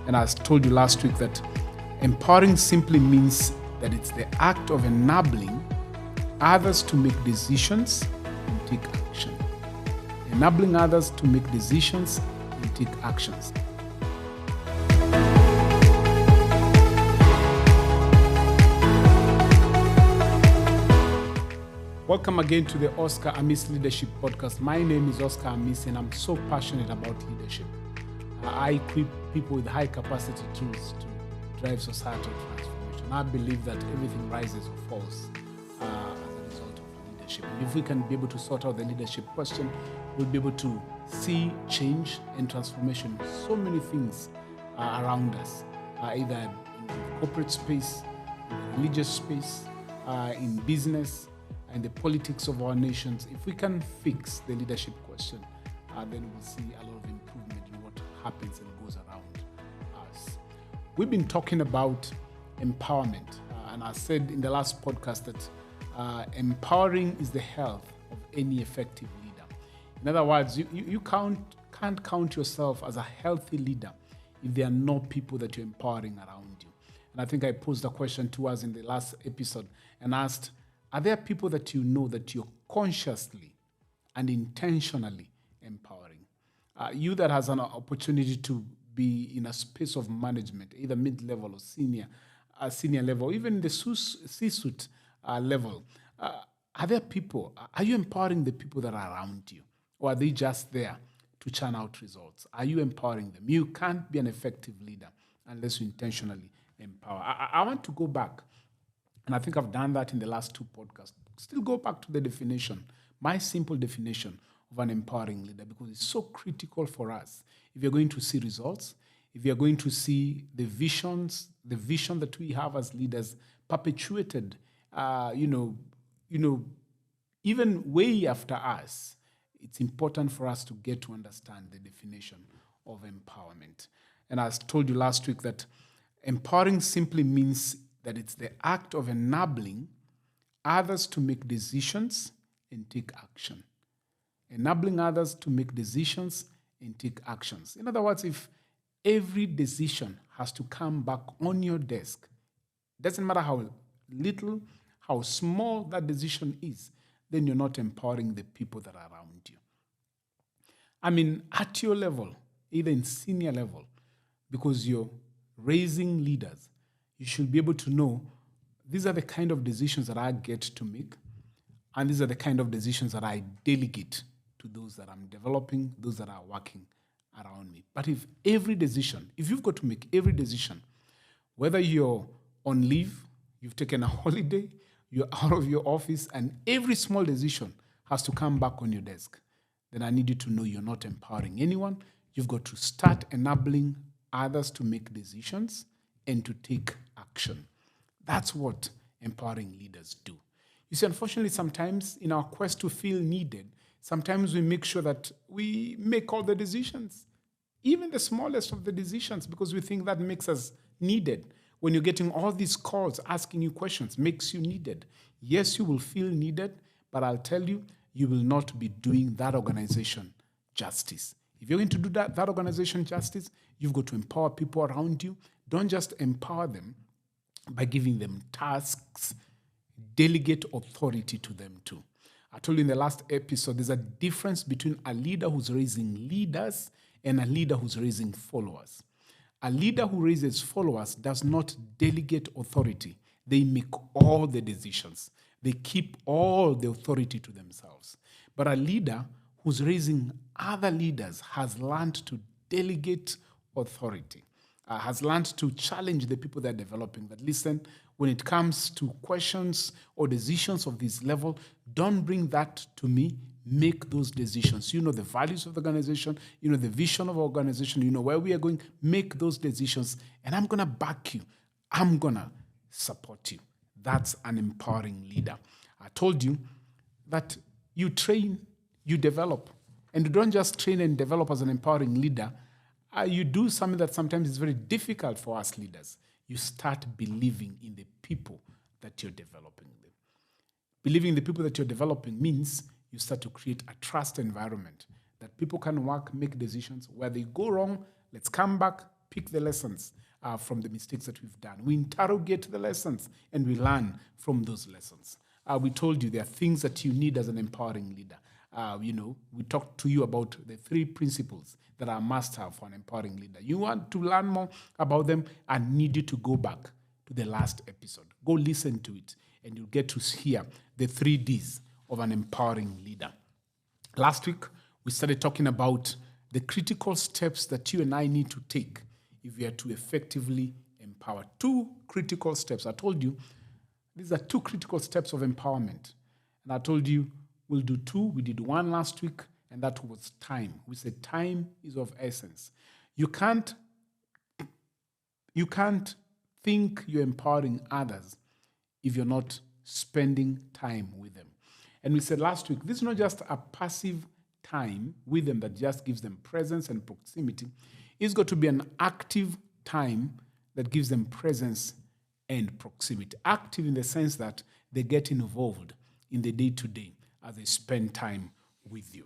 And I told you last week that empowering simply means that it's the act of enabling others to make decisions and take action. Enabling others to make decisions and take actions. Welcome again to the Oscar Amisi Leadership Podcast. My name is Oscar Amisi and I'm so passionate about leadership. I equip people with high capacity tools to drive societal transformation. I believe that everything rises or falls as a result of leadership. And if we can be able to sort out the leadership question, we'll be able to see change and transformation in so many things around us, either in the corporate space, in the religious space, in business, and the politics of our nations. If we can fix the leadership question, then we'll see a lot of improvement in what happens and goes around us. We've been talking about empowerment, and I said in the last podcast that empowering is the health of any effective leader. In other words, you can't count yourself as a healthy leader if there are no people that you're empowering around you. And I think I posed a question to us in the last episode and asked, are there people that you know that you're consciously and intentionally empowering? You that has an opportunity to be in a space of management, either mid-level or senior level, even the C-suite level, are there people, are you empowering the people that are around you? Or are they just there to churn out results? Are you empowering them? You can't be an effective leader unless you intentionally empower. I want to go back. And I think I've done that in the last two podcasts. Still go back to the definition, my simple definition of an empowering leader, because it's so critical for us. If you're going to see results, if you're going to see the vision that we have as leaders perpetuated, even way after us, it's important for us to get to understand the definition of empowerment. And I told you last week that empowering simply means that it's the act of enabling others to make decisions and take action. Enabling others to make decisions and take actions. In other words, if every decision has to come back on your desk, doesn't matter how little, how small that decision is, then you're not empowering the people that are around you. I mean, at your level, either in senior level, because you're raising leaders, you should be able to know these are the kind of decisions that I get to make, and these are the kind of decisions that I delegate to those that I'm developing, those that are working around me. But if you've got to make every decision, whether you're on leave, you've taken a holiday, you're out of your office, and every small decision has to come back on your desk, then I need you to know you're not empowering anyone. You've got to start enabling others to make decisions and to take action. That's what empowering leaders do. You see, unfortunately, sometimes in our quest to feel needed, sometimes we make sure that we make all the decisions, even the smallest of the decisions, because we think that makes us needed. When you're getting all these calls asking you questions, makes you needed. Yes, you will feel needed, but I'll tell you, you will not be doing that organization justice. If you're going to do that organization justice, you've got to empower people around you. Don't just empower them by giving them tasks, delegate authority to them too. I told you in the last episode, there's a difference between a leader who's raising leaders and a leader who's raising followers. A leader who raises followers does not delegate authority. They make all the decisions. They keep all the authority to themselves. But a leader who's raising other leaders has learned to delegate authority. Has learned to challenge the people they're developing. That listen, when it comes to questions or decisions of this level, don't bring that to me. Make those decisions. You know the values of the organization. You know the vision of our organization. You know where we are going. Make those decisions. And I'm going to back you. I'm going to support you. That's an empowering leader. I told you that you train, you develop. And you don't just train and develop as an empowering leader. You do something that sometimes is very difficult for us leaders. You start believing in the people that you're developing. Believing in the people that you're developing means you start to create a trust environment that people can work, make decisions. Where they go wrong, let's come back, pick the lessons from the mistakes that we've done. We interrogate the lessons and we learn from those lessons. We told you there are things that you need as an empowering leader. We talked to you about the 3 principles that are must-have for an empowering leader. You want to learn more about them, I need you to go back to the last episode. Go listen to it, and you'll get to hear the 3 Ds of an empowering leader. Last week, we started talking about the critical steps that you and I need to take if we are to effectively empower. 2 critical steps. I told you these are 2 critical steps of empowerment. And I told you we'll do 2. We did 1 last week, and that was time. We said time is of essence. You can't think you're empowering others if you're not spending time with them. And we said last week, this is not just a passive time with them that just gives them presence and proximity. It's got to be an active time that gives them presence and proximity. Active in the sense that they get involved in the day-to-day as they spend time with you.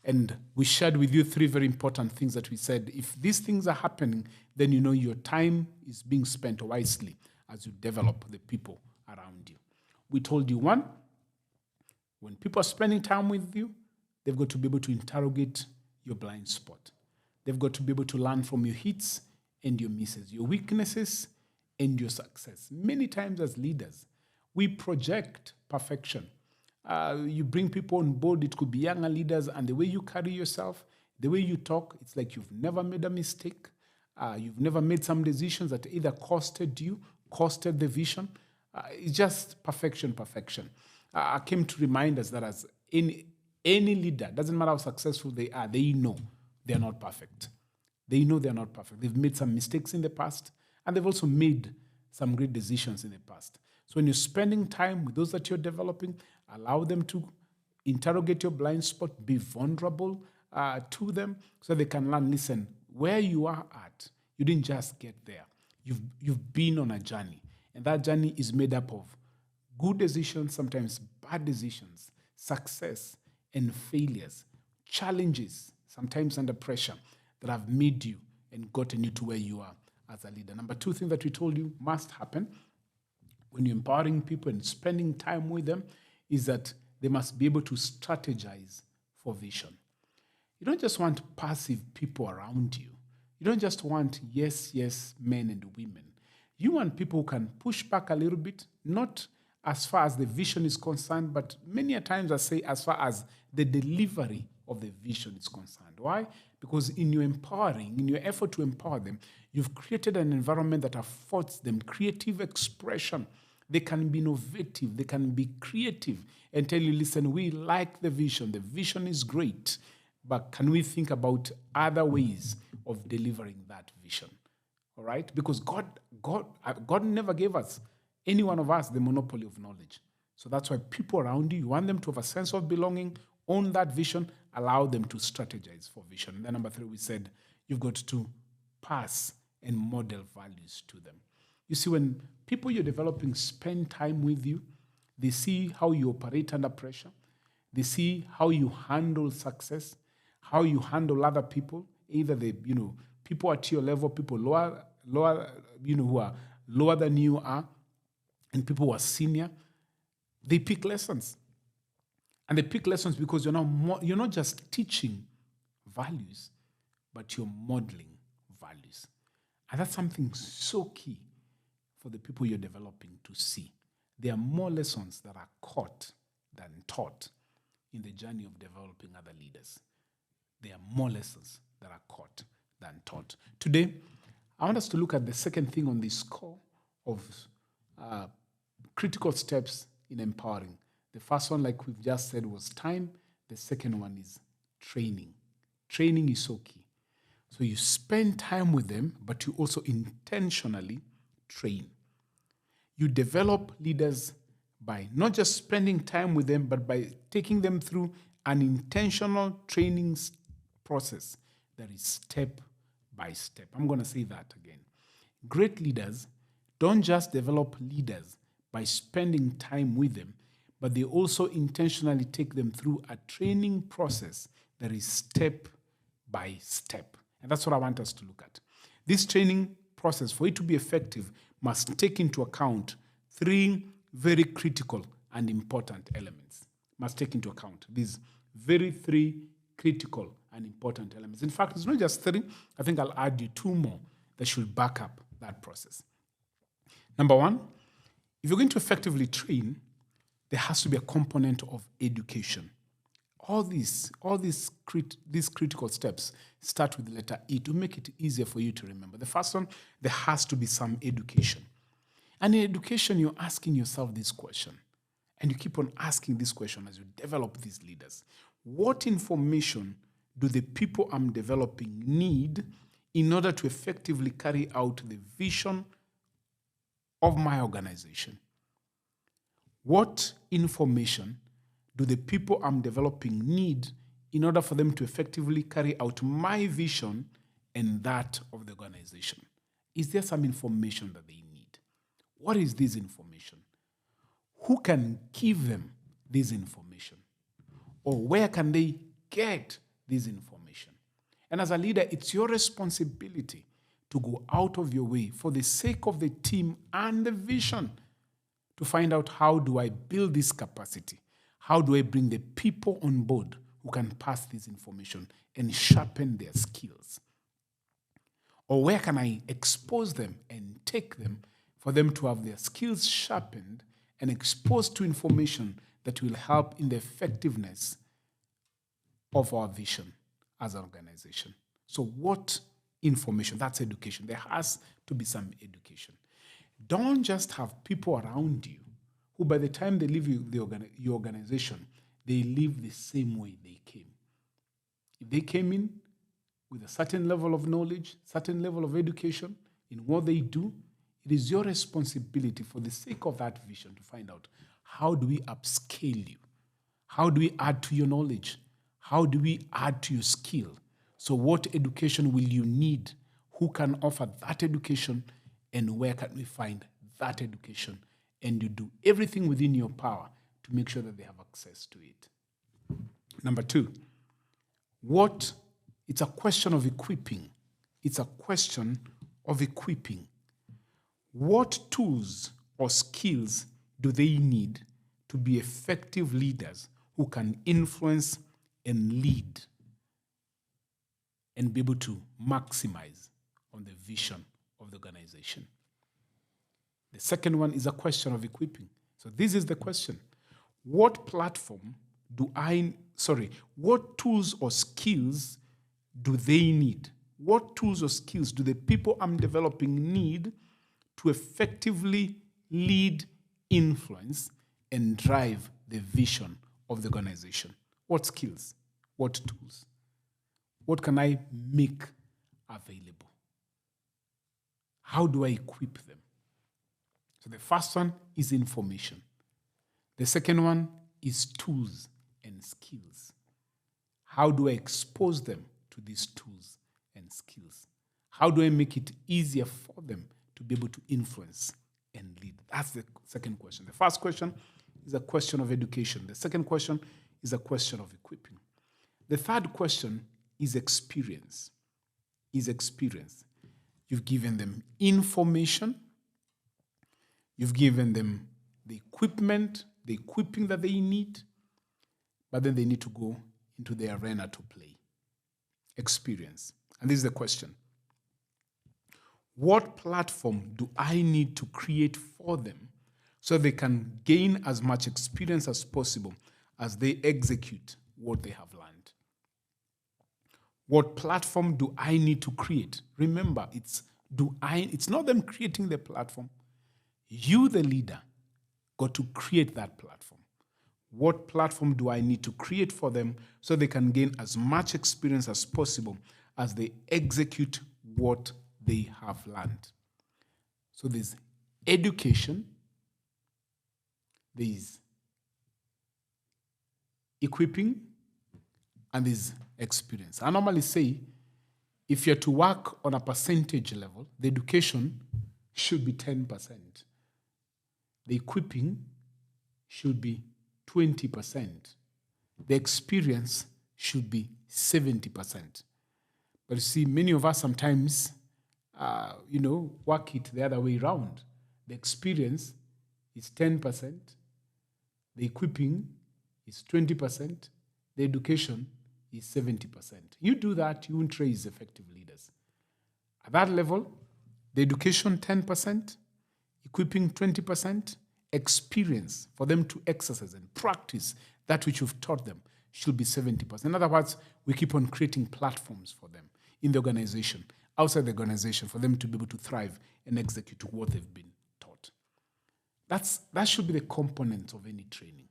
And we shared with you 3 very important things that we said. If these things are happening, then you know your time is being spent wisely as you develop the people around you. We told you 1, when people are spending time with you, they've got to be able to interrogate your blind spot. They've got to be able to learn from your hits and your misses, your weaknesses and your success. Many times as leaders, we project perfection. You bring people on board, it could be younger leaders, and the way you carry yourself, the way you talk, it's like you've never made a mistake. You've never made some decisions that either costed the vision. It's just perfection. I came to remind us that as any leader, doesn't matter how successful they are, they know they're not perfect. They know they're not perfect. They've made some mistakes in the past, and they've also made some great decisions in the past. So when you're spending time with those that you're developing, allow them to interrogate your blind spot, be vulnerable to them so they can learn, listen, where you are at, you didn't just get there. You've been on a journey, and that journey is made up of good decisions, sometimes bad decisions, success and failures, challenges, sometimes under pressure, that have made you and gotten you to where you are as a leader. Number 2 thing that we told you must happen when you're empowering people and spending time with them is that they must be able to strategize for vision. You don't just want passive people around you. You don't just want yes men and women. You want people who can push back a little bit, not as far as the vision is concerned, but many a times I say as far as the delivery of the vision is concerned. Why? Because in your effort to empower them, you've created an environment that affords them creative expression. They can be innovative, they can be creative and tell you, listen, we like the vision is great, but can we think about other ways of delivering that vision? All right? Because God never gave us, any one of us, the monopoly of knowledge. So that's why people around you want them to have a sense of belonging, own that vision, allow them to strategize for vision. And then number 3, we said, you've got to pass and model values to them. You see, when people you're developing spend time with you, they see how you operate under pressure. They see how you handle success, how you handle other people, either people at your level, people lower, who are lower than you are, and people who are senior. They pick lessons. And they pick lessons because you're not just teaching values, but you're modeling values. And that's something so key for the people you're developing to see. There are more lessons that are caught than taught in the journey of developing other leaders. There are more lessons that are caught than taught. Today, I want us to look at the second thing on this score of critical steps in empowering. The first one, like we've just said, was time. The second one is training. Training is so key. So you spend time with them, but you also intentionally train. You develop leaders by not just spending time with them, but by taking them through an intentional training process that is step by step. I'm going to say that again. Great leaders don't just develop leaders by spending time with them, but they also intentionally take them through a training process that is step by step. And that's what I want us to look at. This training process, for it to be effective, must take into account three very critical and important elements. Must take into account these three critical and important elements. In fact, it's not just three. I think I'll add you two more that should back up that process. Number one, if you're going to effectively train, there has to be a component of education. All these critical steps start with the letter E to make it easier for you to remember. The first one, there has to be some education. And in education, you're asking yourself this question, and you keep on asking this question as you develop these leaders. What information do the people I'm developing need in order to effectively carry out the vision of my organization? What information do the people I'm developing need in order for them to effectively carry out my vision and that of the organization? Is there some information that they need? What is this information? Who can give them this information? Or where can they get this information? And as a leader, it's your responsibility to go out of your way for the sake of the team and the vision to find out, how do I build this capacity? How do I bring the people on board who can pass this information and sharpen their skills? Or where can I expose them and take them for them to have their skills sharpened and exposed to information that will help in the effectiveness of our vision as an organization? So what information? That's education. There has to be some education. Don't just have people around you who, by the time they leave your organization, they leave the same way they came. If they came in with a certain level of knowledge, certain level of education in what they do, it is your responsibility, for the sake of that vision, to find out, how do we upscale you? How do we add to your knowledge? How do we add to your skill? So what education will you need? Who can offer that education? And where can we find that education? And you do everything within your power to make sure that they have access to it. Number two, it's a question of equipping. It's a question of equipping. What tools or skills do they need to be effective leaders who can influence and lead and be able to maximize on the vision of the organization? The second one is a question of equipping. So this is the question. What tools or skills do they need? What tools or skills do the people I'm developing need to effectively lead, influence, and drive the vision of the organization? What skills? What tools? What can I make available? How do I equip them? So the first one is information. The second one is tools and skills. How do I expose them to these tools and skills? How do I make it easier for them to be able to influence and lead? That's the second question. The first question is a question of education. The second question is a question of equipping. The third question is experience. You've given them information. You've given them the equipment, the equipping that they need, but then they need to go into the arena to play. Experience. And this is the question. What platform do I need to create for them so they can gain as much experience as possible as they execute what they have learned? What platform do I need to create? Remember, it's not them creating the platform. You, the leader, got to create that platform. What platform do I need to create for them so they can gain as much experience as possible as they execute what they have learned? So there's education, there's equipping, and there's experience. I normally say, if you're to work on a percentage level, the education should be 10%. The equipping should be 20%. The experience should be 70%. But you see, many of us sometimes work it the other way around. The experience is 10%, the equipping is 20%, the education is 70%. You do that, you won't raise effective leaders. At that level, the education 10%, equipping 20%, experience for them to exercise and practice that which you've taught them should be 70%. In other words, we keep on creating platforms for them in the organization, outside the organization, for them to be able to thrive and execute what they've been taught. That should be the components of any training.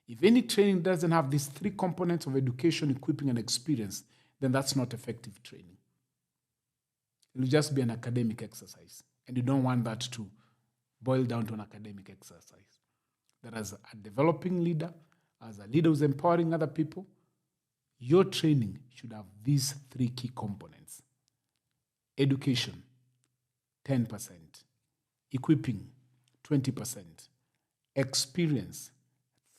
If any training doesn't have these three components of education, equipping, and experience, then that's not effective training. It will just be an academic exercise. And you don't want that to boil down to an academic exercise. That as a developing leader, as a leader who's empowering other people, your training should have these three key components. Education, 10%. Equipping, 20%. Experience,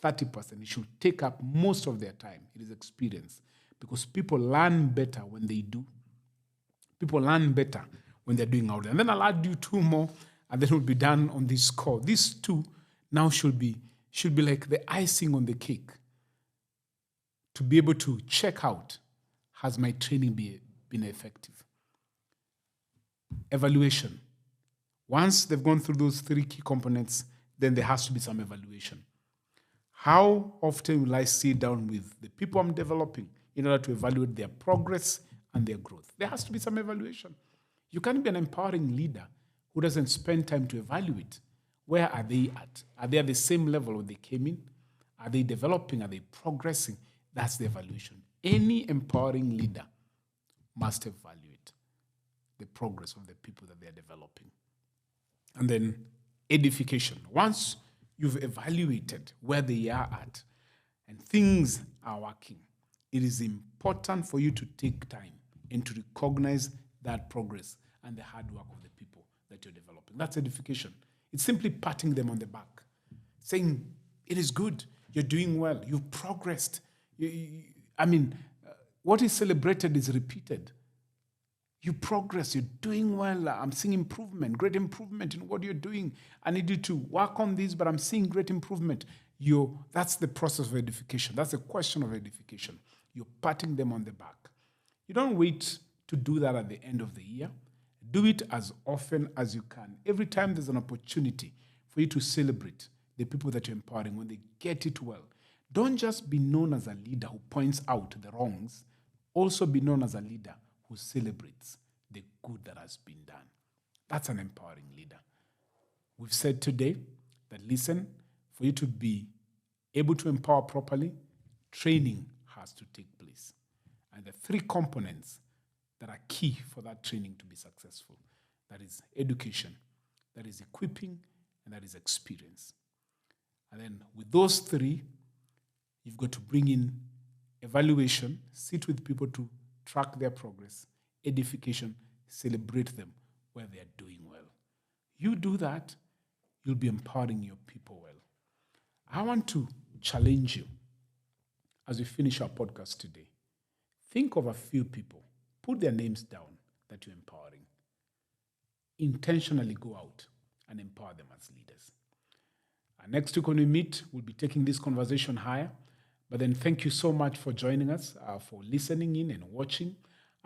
30%. It should take up most of their time. It is experience. Because people learn better when they do. People learn better when they're doing out there. And then I'll add you two more, and then we'll be done on this score. These two now should be like the icing on the cake to be able to check out, has my training been effective? Evaluation. Once they've gone through those three key components, then there has to be some evaluation. How often will I sit down with the people I'm developing in order to evaluate their progress and their growth? There has to be some evaluation. You can't be an empowering leader who doesn't spend time to evaluate. Where are they at? Are they at the same level when they came in? Are they developing? Are they progressing? That's the evaluation. Any empowering leader must evaluate the progress of the people that they're developing. And then edification. Once you've evaluated where they are at and things are working, it is important for you to take time and to recognize that progress and the hard work of the people that you're developing. That's edification. It's simply patting them on the back, saying, it is good, you're doing well, you've progressed. What is celebrated is repeated. You progress, you're doing well, I'm seeing improvement, great improvement in what you're doing. I need you to work on this, but I'm seeing great improvement. That's the process of edification. That's the question of edification. You're patting them on the back. You don't wait to do that at the end of the year. Do it as often as you can. Every time there's an opportunity for you to celebrate the people that you're empowering when they get it well. Don't just be known as a leader who points out the wrongs. Also be known as a leader who celebrates the good that has been done. That's an empowering leader. We've said today that, listen, for you to be able to empower properly, training has to take place. And the three components that are key for that training to be successful, that is education, that is equipping, and that is experience. And then with those three, you've got to bring in evaluation, sit with people to track their progress, edification, celebrate them where they are doing well. You do that, you'll be empowering your people well. I want to challenge you as we finish our podcast today. Think of a few people, put their names down that you're empowering. Intentionally go out and empower them as leaders. Next week when we meet, we'll be taking this conversation higher. But then thank you so much for joining us, for listening in and watching.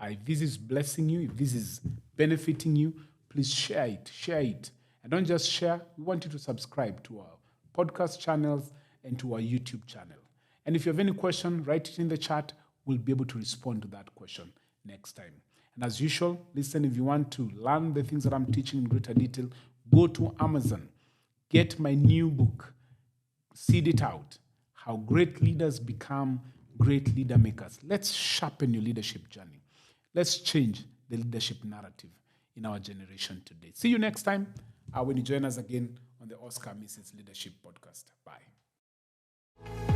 If this is blessing you, if this is benefiting you, please share it. And don't just share, we want you to subscribe to our podcast channels and to our YouTube channel. And if you have any question, write it in the chat. We'll be able to respond to that question next time. And as usual, listen, if you want to learn the things that I'm teaching in greater detail, go to Amazon. Get my new book, Seed It Out, How Great Leaders Become Great Leader Makers. Let's sharpen your leadership journey. Let's change the leadership narrative in our generation today. See you next time when you join us again on the Oscar Amisi's Leadership Podcast. Bye.